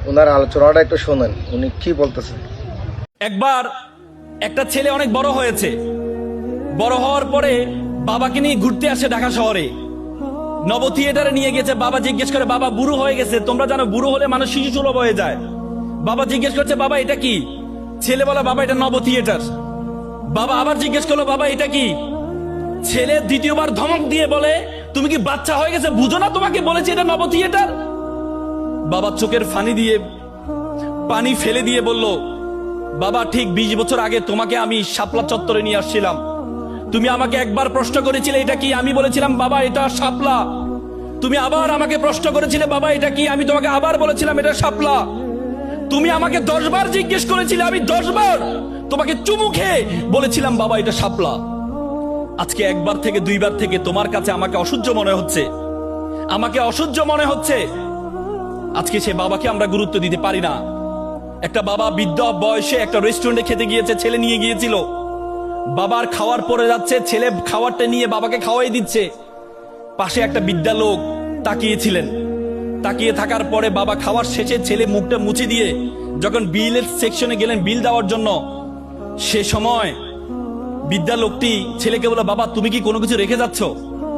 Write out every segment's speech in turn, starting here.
ওনার আলোচনাটা একটু শোনেন, উনি কি বলতেছেন। একবার একটা ছেলে অনেক বড় হয়েছে, বড় হওয়ার পরে বাবাকে নিয়ে ঘুরতে আসে ঢাকা শহরে। নব থিয়েটারে নিয়ে গেছে। বাবা জিজ্ঞেস করে, বাবা বুড়ো হয়ে গেছে, তোমরা জানো বুড়ো হলে মানুষ শিশু সুলভ হয়ে যায়। বাবা জিজ্ঞেস করছে, বাবা এটা কি? ছেলে বলে, বাবা এটা নব থিয়েটার। বাবা আবার জিজ্ঞেস করলো, বাবা এটা কি? ছেলে দ্বিতীয়বার ধমক দিয়ে বলে, তুমি কি বাচ্চা হয়ে গেছে, বুঝো না তোমাকে বলেছি এটা নব থিয়েটার? বাবা চোখের পানি ফেলে দিয়ে বলল, বাবা ঠিক 20 বছর আগে তোমাকে আমি শাপলা চত্বরে নিয়ে আসছিলাম। তুমি আমাকে একবার প্রশ্ন করেছিলে এটা কি? আমি বলেছিলাম বাবা এটা শাপলা। তুমি আবার আমাকে প্রশ্ন করেছিলে, বাবা এটা কি? আমি তোমাকে আবার বলেছিলাম এটা শাপলা। তুমি আমাকে 10 বার জিজ্ঞেস করেছিলে, আমি 10 বার তোমাকে চুমু খেয়ে বলেছিলাম বাবা এটা শাপলা। আজকে একবার থেকে 2 বার থেকে তোমার কাছে আমাকে অসহ্য মনে হচ্ছে, আমাকে অসহ্য মনে হচ্ছে। আজকে সে বাবাকে আমরা গুরুত্ব দিতে পারি না। একটা বাবা বৃদ্ধ বয়সে একটা রেস্টুরেন্টে খেতে গিয়েছে, ছেলে নিয়ে গিয়েছিল। বাবার খাওয়ার পরে যাচ্ছে, ছেলে খাওয়ারটা নিয়ে বাবাকে খাওয়াই দিচ্ছে। পাশে একটা বৃদ্ধা লোক তাকিয়েছিলেন। তাকিয়ে থাকার পরে বাবা খাওয়ার শেষে ছেলে মুখটা মুছে দিয়ে যখন বিলের সেকশনে গেলেন বিল দেওয়ার জন্য, সে সময় বৃদ্ধা লোকটি ছেলেকে বলে, বাবা তুমি কি কোনো কিছু রেখে যাচ্ছ?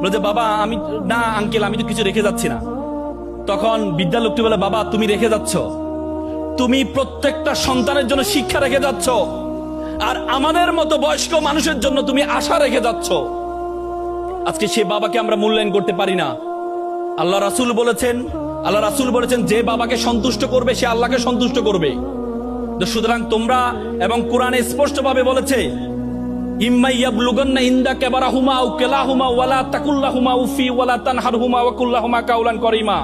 বলে, বাবা আমি না আঙ্কেল, আমি তো কিছু রেখে যাচ্ছি না। তখন বৃদ্ধা লোকটি বলে, বাবা তুমি রেখে যাচ্ছ, তুমি প্রত্যেকটা সন্তানের জন্য শিক্ষা রেখে যাচ্ছ, আর আমাদের মতো বয়স্ক মানুষের জন্য তুমি আশা রেখে যাচ্ছ। আজকে সে বাবাকে আমরা মূল্যায়ন করতে পারি না। আল্লাহ রাসূল বলেছেন যে বাবাকে সন্তুষ্ট করবে সে আল্লাহকে সন্তুষ্ট করবে। তো সুতরাং তোমরা, এবং কোরআনে স্পষ্ট ভাবে বলেছে, ইম্মা ইয়াবলুগান্না ইনদাকা বারাহুমা আও কিলাহুমা ওয়ালা তাকুল্লাহুমা উফি ওয়ালা তানহারহুমা ওয়া কুল্লাহুমা কাওলান করিমা।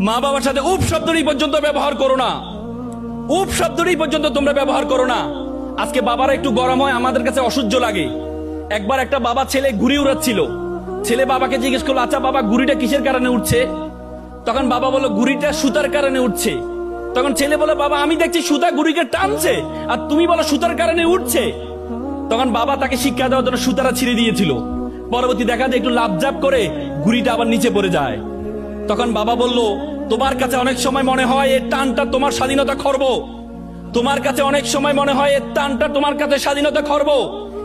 মা বাবার সাথে উফ শব্দটি পর্যন্ত ব্যবহার করো না, উফ শব্দটি পর্যন্ত তোমরা ব্যবহার করো না। আজকে বাবারা একটু গরম হয়, আমাদের কাছে অসহ্য লাগে। একবার একটা বাবা ছেলে ঘুড়ি উড়াচ্ছিল। ছেলে বাবাকে জিজ্ঞেস করলো, আচ্ছা বাবা ঘুড়িটা কিসের কারণে উঠছে? তখন বাবা বলল, ঘুড়িটা সুতার কারণে উঠছে। তখন ছেলে বলে, বাবা আমি দেখছি সুতা ঘুড়িকে টানছে, আর তুমি বলো সুতার কারণে উঠছে। তখন বাবা তাকে শিক্ষা দেওয়ার জন্য সুতারা ছিঁড়ে দিয়েছিল। পরবর্তী দেখা যায় একটু লাফঝাপ করে ঘুড়িটা আবার নিচে পড়ে যায়। তখন বাবা বলল, তোমার কাছে অনেক সময় মনে হয় এর টানটা তোমার স্বাধীনতা খর্ব, তোমার কাছে অনেক সময় মনে হয় এর টানটা তোমার কাছে স্বাধীনতা খর্ব,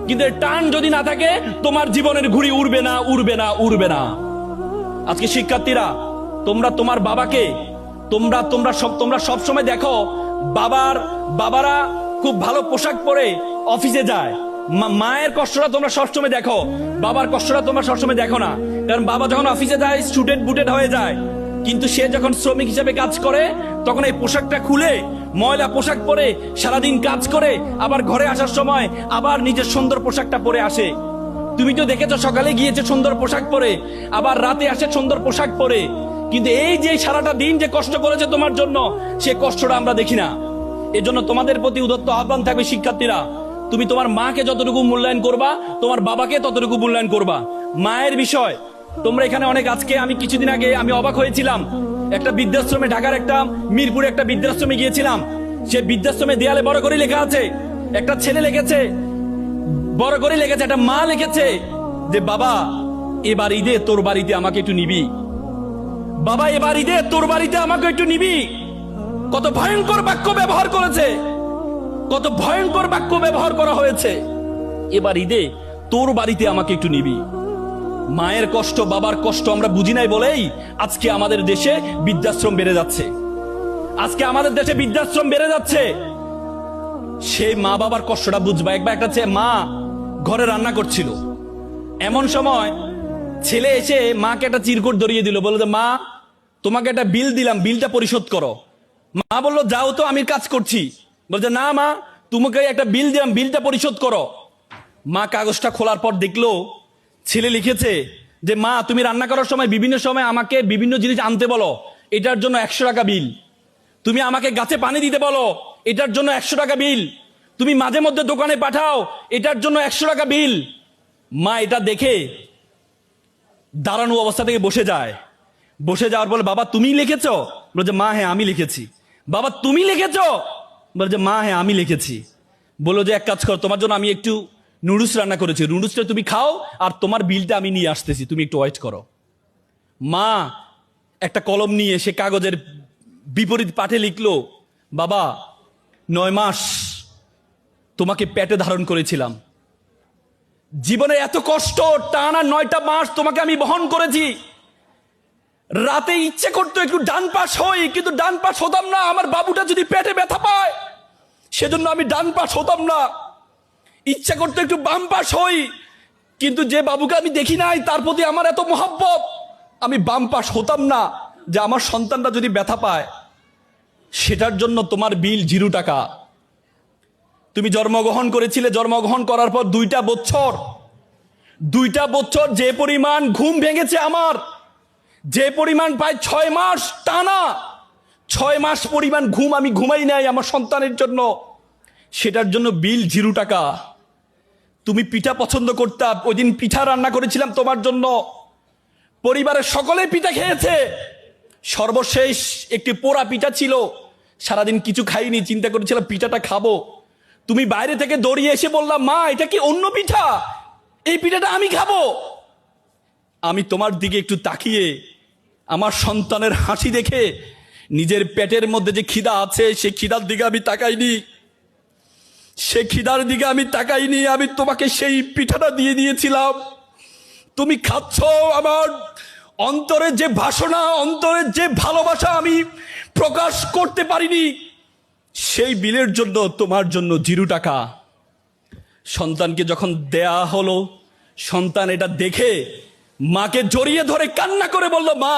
কিন্তু এর টান যদি না থাকে তোমার জীবনের ঘুড়ি উড়বে না, উড়বে না, উড়বে না। আজকে শিক্ষার্থীরা, তোমরা তোমার বাবাকে তোমরা সব সময় দেখো বাবারা খুব ভালো পোশাক পরে অফিসে যায়। মায়ের কষ্টটা তোমরা সবসময় দেখো, বাবার কষ্টটা তোমরা সবসময় দেখো না। কারণ বাবা যখন অফিসে যায় স্টুডেন্ট বুটেড হয়ে যায়, কিন্তু সে যখন শ্রমিক হিসেবে কাজ করে তখন এই পোশাকটা খুলে ময়লা পোশাক পরে সারাদিন কাজ করে আবার ঘরে আসার সময় আবার নিজের সুন্দর পোশাকটা পরে আসে। তুমি তো দেখেছো সকালে গিয়েছে সুন্দর পোশাক পরে, আবার রাতে আসে সুন্দর পোশাক পরে, কিন্তু এই যে সারাটা দিন যে কষ্ট করেছে তোমার জন্য, সে কষ্টটা আমরা দেখি না। এজন্য তোমাদের প্রতি উদাত্ত আহ্বান থাকবে শিক্ষার্থীরা, তুমি তোমার মাকে যতটুকু মূল্যায়ন করবা তোমার বাবাকে ততটুকু মূল্যায়ন করবা। মায়ের বিষয় তোমরা এখানে অনেক, আজকে আমি কিছুদিন আগে আমি অবাক হয়েছিলাম, একটা বৃদ্ধাশ্রমে, ঢাকার একটা মিরপুরে একটা বৃদ্ধাশ্রমে গিয়েছিলাম। সে বৃদ্ধাশ্রমে দেয়ালে বড় করে লেখা আছে, একটা ছেলে লিখেছে, বড় করে লিখেছে, একটা মা লিখেছে যে বাবা এবার ঈদে তোর বাড়িতে আমাকে একটু নিবি, বাবা এবার ঈদে তোর বাড়িতে আমাকে একটু নিবি। কত ভয়ঙ্কর বাক্য ব্যবহার করেছে, কত ভয়ঙ্কর বাক্য ব্যবহার করা হয়েছে। এবার ঈদে তোর বাড়িতে আমাকে একটু নিবি। মায়ের কষ্ট, বাবার কষ্ট আমরা বুঝি নাই বলেই আজকে আমাদের দেশে বৃদ্ধাশ্রম বেড়ে যাচ্ছে। আজকে আমাদের দেশে বৃদ্ধাশ্রম বেড়ে যাচ্ছে। সেই মা বাবার কষ্টটা বুঝবা। একবার একটা মা ঘরে রান্না করছিল, এমন সময় ছেলে এসে মাকে একটা চিরকুট ধরিয়ে দিল, বলল যে মা তোমাকে একটা বিল দিলাম, বিলটা পরিশোধ করো। মা বললো যাও তো আমি কাজ করছি। বলছে না মা, তোমাকে একটা বিল দিলাম, বিলটা পরিশোধ করো। মা কাগজটা খোলার পর দেখলো ছেলে লিখেছে যে মা তুমি রান্না করার সময় বিভিন্ন সময় আমাকে বিভিন্ন জিনিস আনতে বলো, এটার জন্য 100 টাকা বিল। তুমি আমাকে গাছে পানি দিতে বলো, এটার জন্য 100 টাকা বিল। তুমি মাঝে মধ্যে দোকানে পাঠাও, এটার জন্য 100 টাকা বিল। মা এটা দেখে দাঁড়ানো অবস্থা থেকে বসে যায়। বসে যাওয়ার পর বাবা তুমি লিখেছো? বলছে মা হ্যাঁ আমি লিখেছি। বাবা তুমি লিখেছো? বলছে মা হ্যাঁ আমি লিখেছি। বললো যে এক কাজ কর, তোমার জন্য আমি একটু নুডলস রান্না করেছি, নুডলসটা তুমি খাও, আর তোমার বিলটা আমি নিয়ে আসতেছি, তুমি একটু ওয়েট করো। মা একটা কলম নিয়ে সে কাগজের বিপরীত পাঠে লিখলো, বাবা 9 মাস তোমাকে পেটে ধারণ করেছিলাম, জীবনে এত কষ্ট, টানা 9টা মাস তোমাকে আমি বহন করেছি। রাতে ইচ্ছে করতো একটু ডান পাশ হই, কিন্তু ডান পাশ হতাম না। আমার বাবুটা যদি পেটে ব্যথা পায়, সেজন্য আমি ডান পাশ হতাম না। ইচ্ছা করতো একটু বাম পাশ হই, কিন্তু যে বাবুকে আমি দেখি নাই, তার প্রতি আমার এত মহব্বত, আমি বাম পাশ হতাম না, যে আমার সন্তানটা যদি ব্যথা পায়। সেটার জন্য তোমার বিল 0 টাকা। তুমি জন্মগ্রহণ করেছিলে, জন্মগ্রহণ করার পর 2টা বছর যে পরিমাণ ঘুম ভেঙেছে আমার, যে পরিমাণ প্রায় 6 মাস টানা, 6 মাস পরিমাণ ঘুম আমি ঘুমাই নাই আমার সন্তানের জন্য, সেটার জন্য বিল 0 টাকা। তুমি পিঠা পছন্দ করতা, ওই দিন পিঠা রান্না করেছিলাম তোমার জন্য, পরিবারের সকলে পিঠা খেয়েছে, সর্বশেষ একটি পোড়া পিঠা ছিল, সারাদিন কিছু খাইনি, চিন্তা করেছিলাম পিঠাটা খাবো। তুমি বাইরে থেকে দৌড়িয়ে এসে বললাম, মা এটা কি অন্য পিঠা, এই পিঠাটা আমি খাবো। আমি তোমার দিকে একটু তাকিয়ে আমার সন্তানের হাসি দেখে নিজের পেটের মধ্যে যে খিদা আছে, সেই খিদার দিকে আমি তাকাইনি, সে খিদার দিকে আমি তাকাইনি, আমি তোমাকে সেই পিঠাটা দিয়ে দিয়েছিলাম। তুমি খাচ্ছ, আমার অন্তরের যে বাসনা, অন্তরের যে ভালোবাসা আমি প্রকাশ করতে পারিনি, সেই বিলের জন্য তোমার জন্য 0 টাকা। সন্তানকে যখন দেয়া হলো, সন্তান এটা দেখে মাকে জড়িয়ে ধরে কান্না করে বলল, মা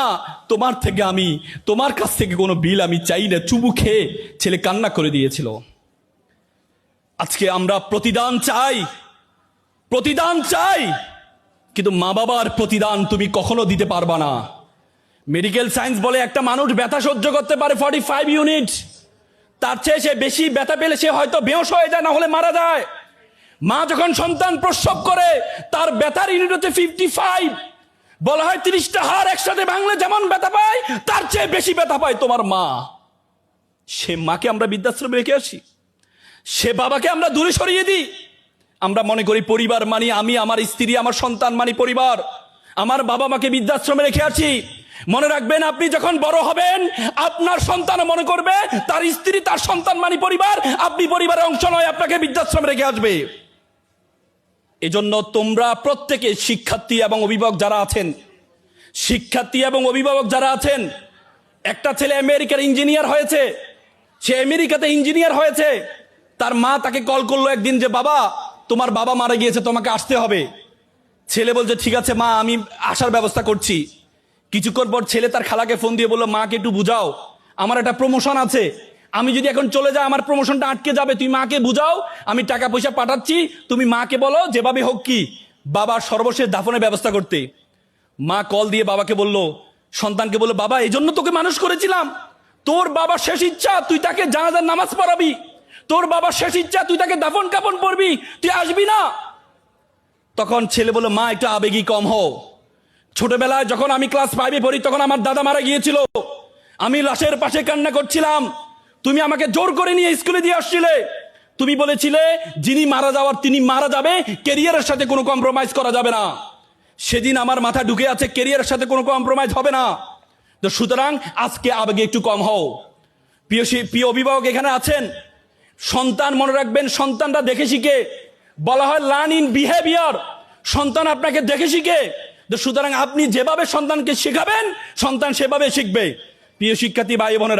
তোমার কাছ থেকে কোনো বিল আমি চাই না। চুমু খেয়ে ছেলে কান্না করে দিয়েছিল। আজকে আমরা প্রতিদান চাই, কিন্তু মা বাবার প্রতিদান তুমি কখনো দিতে পারবা না। মেডিকেল সায়েন্স বলে একটা মানুষ ব্যথা সহ্য করতে পারে 45 ইউনিট, তার চেয়ে সে বেশি ব্যথা পেলে সে হয়তো বেহুশ হয়ে যায়, না হলে মারা যায়। মা যখন সন্তান প্রসব করে, তার ব্যথার ইউনিট হচ্ছে 55। বলা হয় 30টা হাড় একসাথে ভাঙলে যেমন ব্যথা পায়, তার চেয়ে বেশি ব্যথা পায় তোমার মা। সে মাকে আমরা বৃদ্ধাশ্রমে রেখে আসি, সে বাবাকে আমরা দূরে সরিয়ে দিই। আমরা মনে করি পরিবার মানি আমি, আমার স্ত্রী, আমার সন্তান মানি পরিবার। আমার বাবা মাকে বৃদ্ধাশ্রমে রেখে আসি। মনে রাখবেন, আপনি যখন বড় হবেন, আপনার সন্তান মনে করবে তার স্ত্রী, তার সন্তান মানি পরিবার। আপনি পরিবারের অংশ নয়, আপনাকে বৃদ্ধাশ্রমে রেখে আসবে। এজন্য তোমরা প্রত্যেকে শিক্ষার্থী এবং অভিভাবক যারা আছেন, একটা ছেলে আমেরিকার ইঞ্জিনিয়ার হয়েছে, সে আমেরিকাতে ইঞ্জিনিয়ার হয়েছে। তার মা তাকে কল করলো একদিন যে, বাবা তোমার বাবা মারা গিয়েছে, তোমাকে আসতে হবে। ছেলে বলছে, ঠিক আছে মা, আমি আসার ব্যবস্থা করছি। কিছুক্ষণ পর ছেলে তার খালাকে ফোন দিয়ে বললো, মাকে একটু বুঝাও, আমার একটা প্রমোশন আছে, আমি যদি এখন চলে যাই আমার প্রমোশনটা আটকে যাবে, তুমি মাকে বুঝাও, আমি টাকা পয়সা পাঠাচ্ছি, তুমি মাকে বলো যেভাবে হোক কি বাবার সর্বশেষ দাফনের ব্যবস্থা করতে। মা কল দিয়ে বাবাকে বললো, সন্তানকে বললো, বাবা এই জন্য তোকে মানুষ করেছিলাম, তোর বাবার শেষ ইচ্ছা তুই তাকে জানাজার নামাজ পড়াবি, তোর বাবার শেষ ইচ্ছা তুই তাকে দাফন কাফন পড়বি, তুই আসবি না। তখন ছেলে বলল, মা একটু আবেগী কম হও। ছোটবেলায় যখন আমি ক্লাস 5-এ পড়ি, তখন আমার দাদা মারা গিয়েছিল, আমি লাশের পাশে কান্না করছিলাম, তুমি আমাকে জোর করে নিয়ে স্কুলে দিয়ে আসছিলে, তুমি বলেছিলে যিনি মারা যাওয়ার তিনি মারা যাবে, ক্যারিয়ারের সাথে কোনো কম্প্রোমাইজ করা যাবে না। সেদিন আমার মাথা ঢুকে আছে, ক্যারিয়ারের সাথে কোনো কম্প্রোমাইজ হবে না। তো সুতরাং আজকে আবেগে একটু কম হও। প্রিয় অভিভাবক এখানে আছেন, সন্তান মনে রাখবেন, সন্তানরা দেখে শিখে। বলা হয় লার্ন ইন বিহেভিয়ার, সন্তান আপনাকে দেখে শিখে। সুতরাং আপনি যেভাবে সন্তানকে শেখাবেন, সন্তান সেভাবে শিখবে। প্রিয় শিক্ষার্থী ভাই বোনেরা,